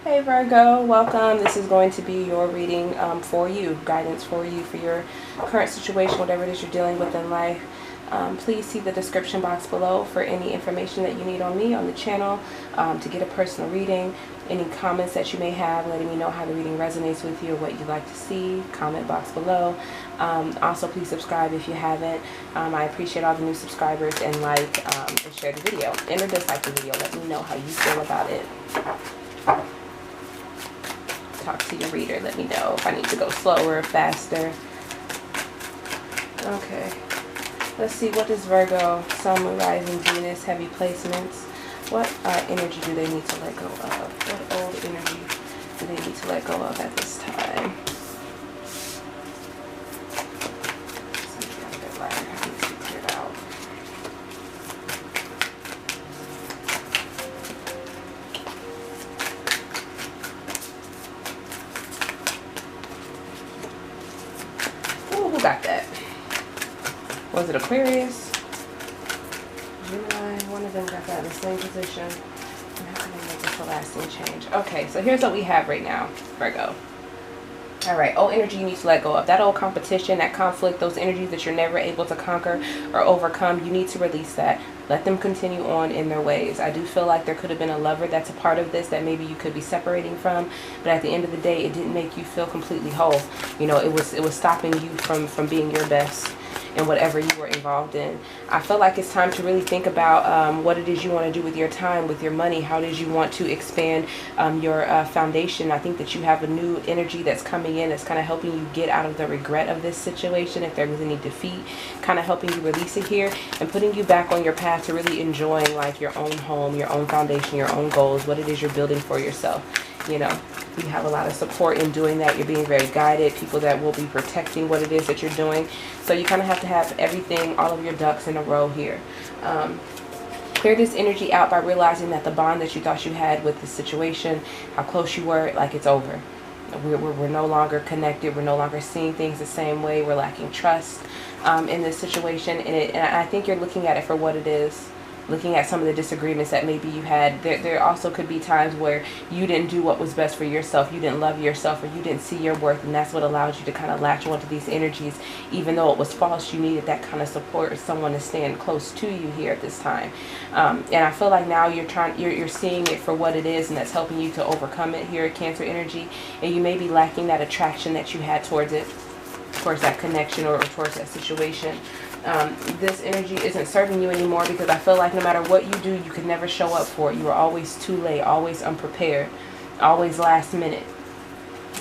Hey Virgo, welcome. This is going to be your reading for you, guidance for you for your current situation, whatever it is you're dealing with in life. Please see the description box below for any information that you need on me, on the channel, to get a personal reading. Any comments that you may have, letting me know how the reading resonates with you or what you'd like to see, comment box below. Also, please subscribe if you haven't. I appreciate all the new subscribers, and like and share the video. And or dislike the video. Let me know how you feel about it. Talk to your reader. Let me know if I need to go slower or faster. Okay. Let's see, what is Virgo, Sun, Moon, Rising, Venus, heavy placements? What energy do they need to let go of? What old energy do they need to let go of at this time? Something a bit lighter. I need to clear it out. Ooh, who got that? Was it Aquarius? Gemini? One of them got that in the same position. And how can they make this a lasting change? Okay, so here's what we have right now, Virgo. Alright, old energy you need to let go of. That old competition, that conflict, those energies that you're never able to conquer or overcome, you need to release that. Let them continue on in their ways. I do feel like there could have been a lover that's a part of this that maybe you could be separating from, but at the end of the day, it didn't make you feel completely whole. You know, it was stopping you from being your best and whatever you were involved in. I feel like it's time to really think about what it is you want to do with your time, with your money. How it is you want to expand your foundation. I think that you have a new energy that's coming in that's kind of helping you get out of the regret of this situation. If there was any defeat, kind of helping you release it here and putting you back on your path to really enjoying like your own home, your own foundation, your own goals, what it is you're building for yourself. You know, you have a lot of support in doing that. You're being very guided, people that will be protecting what it is that you're doing. So you kind of have to have everything, all of your ducks in a row here. Clear this energy out by realizing that the bond that you thought you had with the situation, how close you were, like it's over. We're no longer connected. We're no longer seeing things the same way. We're lacking trust in this situation. And I think you're looking at it for what it is. Looking at some of the disagreements that maybe you had. There also could be times where you didn't do what was best for yourself. You didn't love yourself, or you didn't see your worth, and that's what allowed you to kind of latch onto these energies. Even though it was false, you needed that kind of support or someone to stand close to you here at this time. And I feel like now you're seeing it for what it is, and that's helping you to overcome it here, Cancer energy. And you may be lacking that attraction that you had towards it, towards that connection or towards that situation. This energy isn't serving you anymore, because I feel like no matter what you do, you could never show up for it. You are always too late, always unprepared, always last minute,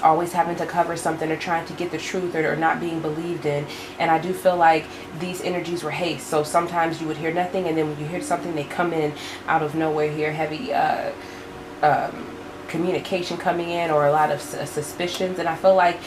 always having to cover something or trying to get the truth, or not being believed in. And I do feel like these energies were haste. So sometimes you would hear nothing, and then when you hear something, they come in out of nowhere here. Heavy communication coming in, or a lot of suspicions. And I feel like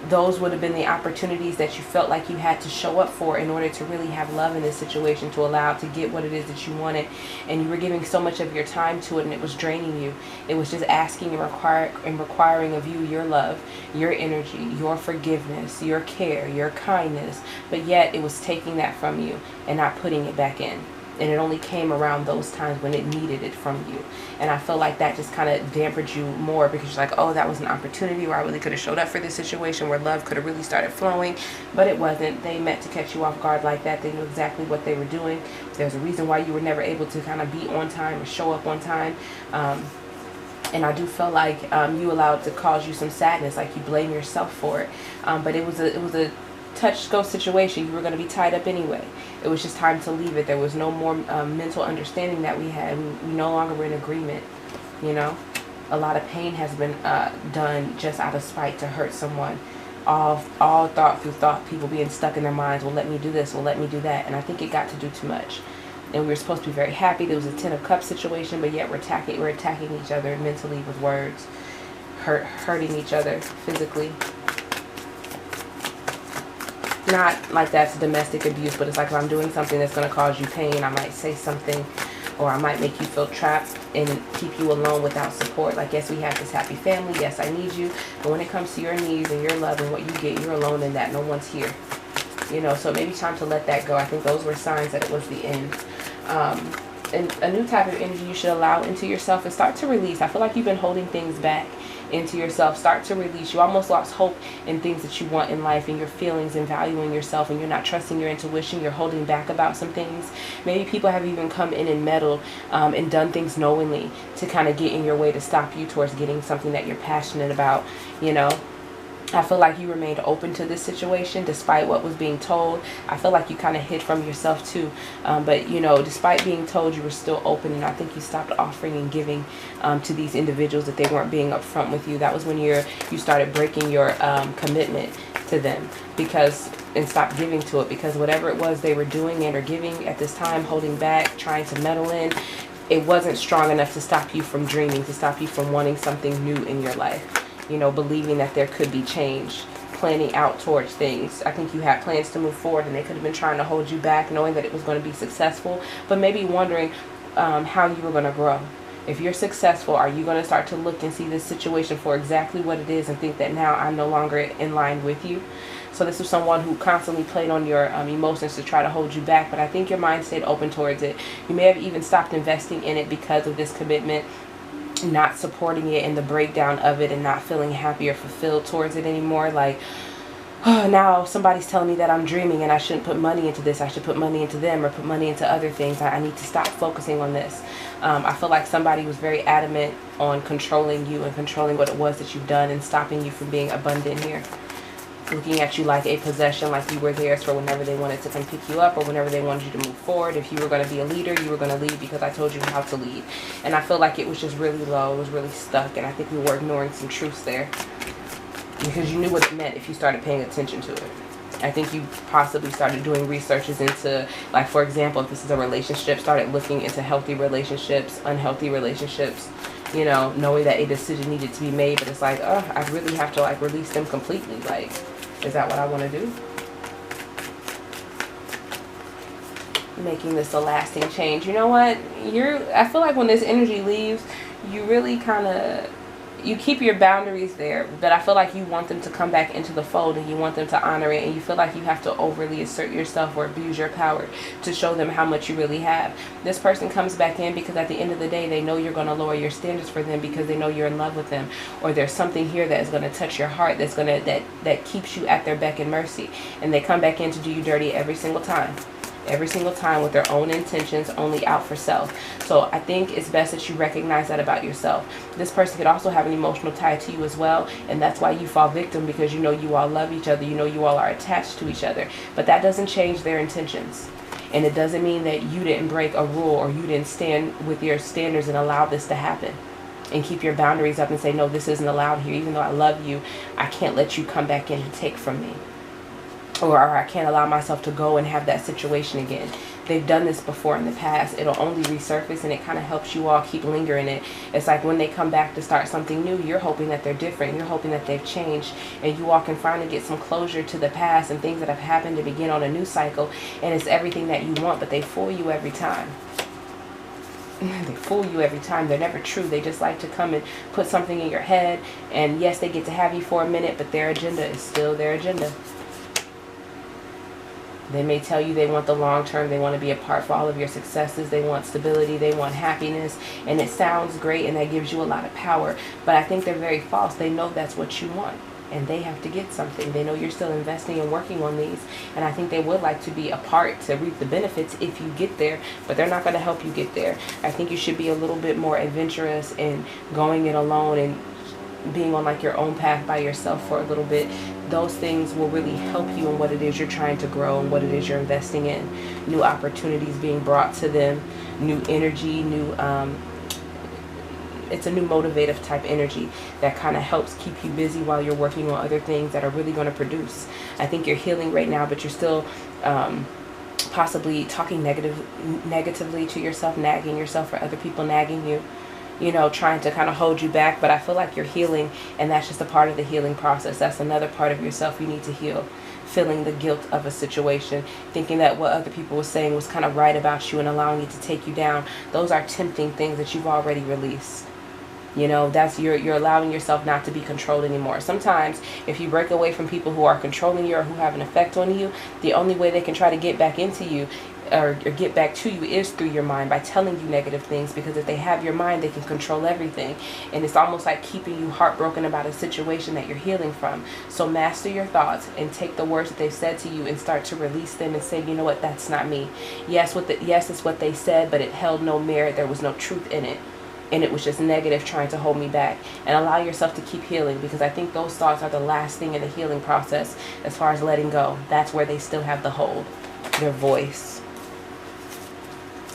those would have been the opportunities that you felt like you had to show up for in order to really have love in this situation, to allow to get what it is that you wanted. And you were giving so much of your time to it, and it was draining you. It was just asking and requiring of you your love, your energy, your forgiveness, your care, your kindness. But yet it was taking that from you and not putting it back in. And it only came around those times when it needed it from you. And I feel like that just kind of dampened you more, because you're like, oh, that was an opportunity where I really could have showed up for this situation, where love could have really started flowing. But it wasn't. They meant to catch you off guard like that. They knew exactly what they were doing. There's a reason why you were never able to kind of be on time or show up on time. And I do feel like you allowed it to cause you some sadness, like you blame yourself for it. But it was a touch-go situation. You were going to be tied up anyway. It was just time to leave it. There was no more mental understanding that we had. We no longer were in agreement. You know, a lot of pain has been done just out of spite to hurt someone. All thought through thought, people being stuck in their minds. Well, let me do this. Well, let me do that. And I think it got to do too much. And we were supposed to be very happy. There was a Ten of Cups situation, but yet we're attacking each other mentally with words, hurting each other physically. Not like that's domestic abuse, but it's like if I'm doing something that's going to cause you pain, I might say something, or I might make you feel trapped and keep you alone without support. Like, yes, we have this happy family. Yes, I need you. But when it comes to your needs and your love and what you get, you're alone in that. No one's here. You know, so maybe time to let that go. I think those were signs that it was the end. a new type of energy you should allow into yourself and start to release. I feel like you've been holding things back into yourself. Start to release. You almost lost hope in things that you want in life, and your feelings, and valuing yourself, and you're not trusting your intuition. You're holding back about some things. Maybe people have even come in and meddled and done things knowingly to kind of get in your way to stop you towards getting something that you're passionate about, you know. I feel like you remained open to this situation despite what was being told. I feel like you kind of hid from yourself too. But, you know, despite being told, you were still open. And I think you stopped offering and giving to these individuals that they weren't being upfront with you. That was when you started breaking your commitment to them, and stopped giving to it, because whatever it was they were doing and or giving at this time, holding back, trying to meddle in, it wasn't strong enough to stop you from dreaming, to stop you from wanting something new in your life. You know, believing that there could be change, planning out towards things. I think you had plans to move forward, and they could have been trying to hold you back, knowing that it was going to be successful, but maybe wondering how you were going to grow. If you're successful, are you going to start to look and see this situation for exactly what it is and think that now I'm no longer in line with you? So this was someone who constantly played on your emotions to try to hold you back, but I think your mind stayed open towards it. You may have even stopped investing in it because of this commitment, not supporting it and the breakdown of it, and not feeling happy or fulfilled towards it anymore. Like, oh, now somebody's telling me that I'm dreaming and I shouldn't put money into this. I should put money into them or put money into other things. I need to stop focusing on this. I feel like somebody was very adamant on controlling you and controlling what it was that you've done and stopping you from being abundant here. Looking at you like a possession, like you were theirs for whenever they wanted to come pick you up or whenever they wanted you to move forward. If you were going to be a leader, you were going to lead because I told you how to lead. And I feel like it was just really low. It was really stuck. And I think we were ignoring some truths there, because you knew what it meant if you started paying attention to it. I think you possibly started doing researches into, like, for example, if this is a relationship, started looking into healthy relationships, unhealthy relationships, you know, knowing that a decision needed to be made. But it's like, oh, I really have to, like, release them completely. Like, is that what I want to do? Making this a lasting change. You know what? I feel like when this energy leaves, you really kind of, you keep your boundaries there, but I feel like you want them to come back into the fold, and you want them to honor it, and you feel like you have to overly assert yourself or abuse your power to show them how much you really have. This person comes back in because at the end of the day, they know you're going to lower your standards for them because they know you're in love with them, or there's something here that is going to touch your heart, that's going to, that keeps you at their beck and mercy, and they come back in to do you dirty every single time. Every single time with their own intentions, only out for self. So I think it's best that you recognize that about yourself. This person could also have an emotional tie to you as well, and that's why you fall victim, because you know you all love each other, you know you all are attached to each other, but that doesn't change their intentions. And it doesn't mean that you didn't break a rule or you didn't stand with your standards and allow this to happen. And keep your boundaries up and say, no, this isn't allowed here. Even though I love you, I can't let you come back in and take from me. Or I can't allow myself to go and have that situation again. They've done this before in the past. It'll only resurface, and it kind of helps you all keep lingering it. It's like when they come back to start something new, you're hoping that they're different. You're hoping that they've changed, and you all can finally get some closure to the past and things that have happened to begin on a new cycle. And it's everything that you want, but they fool you every time. They fool you every time. They're never true. They just like to come and put something in your head, and yes, they get to have you for a minute, but their agenda is still their agenda. They may tell you they want the long term, they want to be a part for all of your successes, they want stability, they want happiness, and it sounds great and that gives you a lot of power, but I think they're very false. They know that's what you want, and they have to get something. They know you're still investing and working on these, and I think they would like to be a part to reap the benefits if you get there, but they're not going to help you get there. I think you should be a little bit more adventurous in going it alone and being on like your own path by yourself for a little bit. Those things will really help you in what it is you're trying to grow and what it is you're investing in. New opportunities being brought to them, new energy, it's a new motivative type energy that kind of helps keep you busy while you're working on other things that are really going to produce. I think you're healing right now, but you're still possibly talking negatively to yourself, nagging yourself, or other people nagging you. You know, trying to kind of hold you back, but I feel like you're healing, and that's just a part of the healing process. That's another part of yourself you need to heal. Feeling the guilt of a situation, thinking that what other people were saying was kind of right about you and allowing it to take you down. Those are tempting things that you've already released. You know, that's you're allowing yourself not to be controlled anymore. Sometimes if you break away from people who are controlling you or who have an effect on you, the only way they can try to get back into you or get back to you is through your mind, by telling you negative things, because if they have your mind, they can control everything. And it's almost like keeping you heartbroken about a situation that you're healing from. So master your thoughts and take the words that they've said to you and start to release them and say, you know what, that's not me. Yes, it's what they said, but it held no merit. There was no truth in it. And it was just negative trying to hold me back. And allow yourself to keep healing, because I think those thoughts are the last thing in the healing process as far as letting go. That's where they still have the hold, their voice.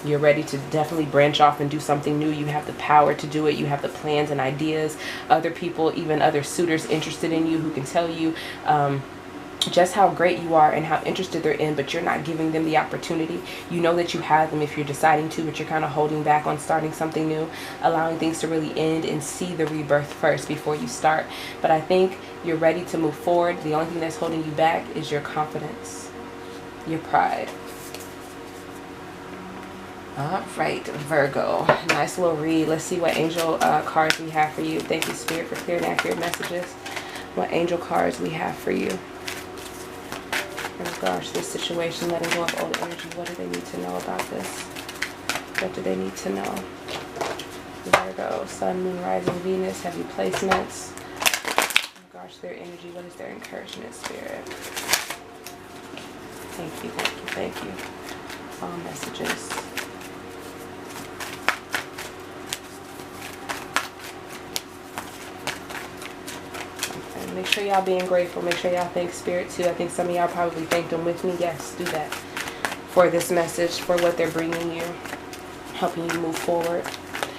You're ready to definitely branch off and do something new. You have the power to do it. You have the plans and ideas. Other people, even other suitors interested in you, who can tell you just how great you are and how interested they're in, but you're not giving them the opportunity. You know that you have them if you're deciding to, but you're kind of holding back on starting something new, allowing things to really end and see the rebirth first before you start. But I think you're ready to move forward. The only thing that's holding you back is your confidence, your pride. All right, Virgo, nice little read. Let's see what angel cards we have for you. Thank you, Spirit, for clear and accurate messages. What angel cards we have for you in regards to this situation, letting go of old energy. What do they need to know about this? What do they need to know? Virgo, Sun, Moon, Rising, Venus, heavy placements. In regards to their energy, what is their encouragement, Spirit? Thank you, thank you, thank you. All messages. Make sure y'all being grateful. Make sure y'all thank Spirit too. I think some of y'all probably thanked them with me. Yes, do that for this message, for what they're bringing you, helping you move forward.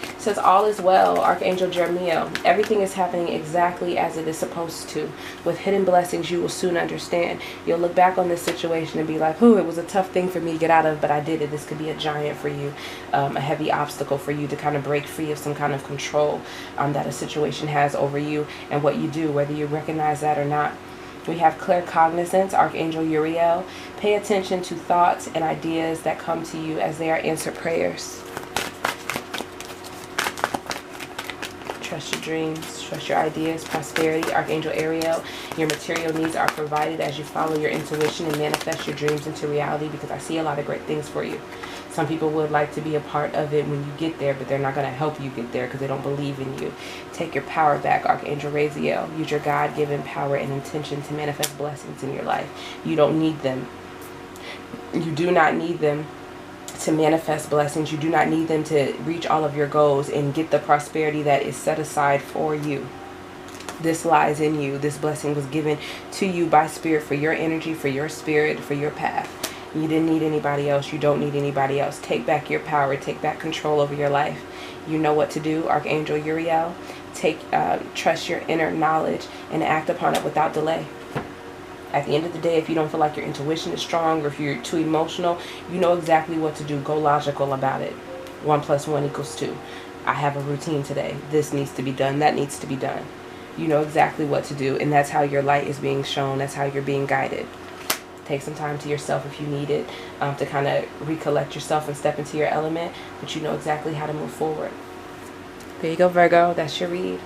It says all is well, Archangel Jeremiah. Everything is happening exactly as it is supposed to. With hidden blessings, you will soon understand. You'll look back on this situation and be like, "Ooh, it was a tough thing for me to get out of, but I did it." This could be a giant for you, a heavy obstacle for you to kind of break free of some kind of control that a situation has over you and what you do, whether you recognize that or not. We have clear cognizance, Archangel Uriel. Pay attention to thoughts and ideas that come to you as they are answered prayers. Trust your dreams, trust your ideas, prosperity, Archangel Ariel. Your material needs are provided as you follow your intuition and manifest your dreams into reality, because I see a lot of great things for you. Some people would like to be a part of it when you get there, but they're not going to help you get there because they don't believe in you. Take your power back, Archangel Raziel. Use your God-given power and intention to manifest blessings in your life. You don't need them. You do not need them to manifest blessings. You do not need them to reach all of your goals and get the prosperity that is set aside for you. This lies in you. This blessing was given to you by Spirit for your energy, for your spirit, for your path. You didn't need anybody else. You don't need anybody else. Take back your power. Take back control over your life. You know what to do, Archangel Uriel. Trust your inner knowledge and act upon it without delay. At the end of the day, if you don't feel like your intuition is strong, or if you're too emotional, you know exactly what to do. Go logical about it. 1 + 1 = 2. I have a routine today. This needs to be done. That needs to be done. You know exactly what to do, and that's how your light is being shown. That's how you're being guided. Take some time to yourself if you need it, to kind of recollect yourself and step into your element, but you know exactly how to move forward. There you go, Virgo. That's your read.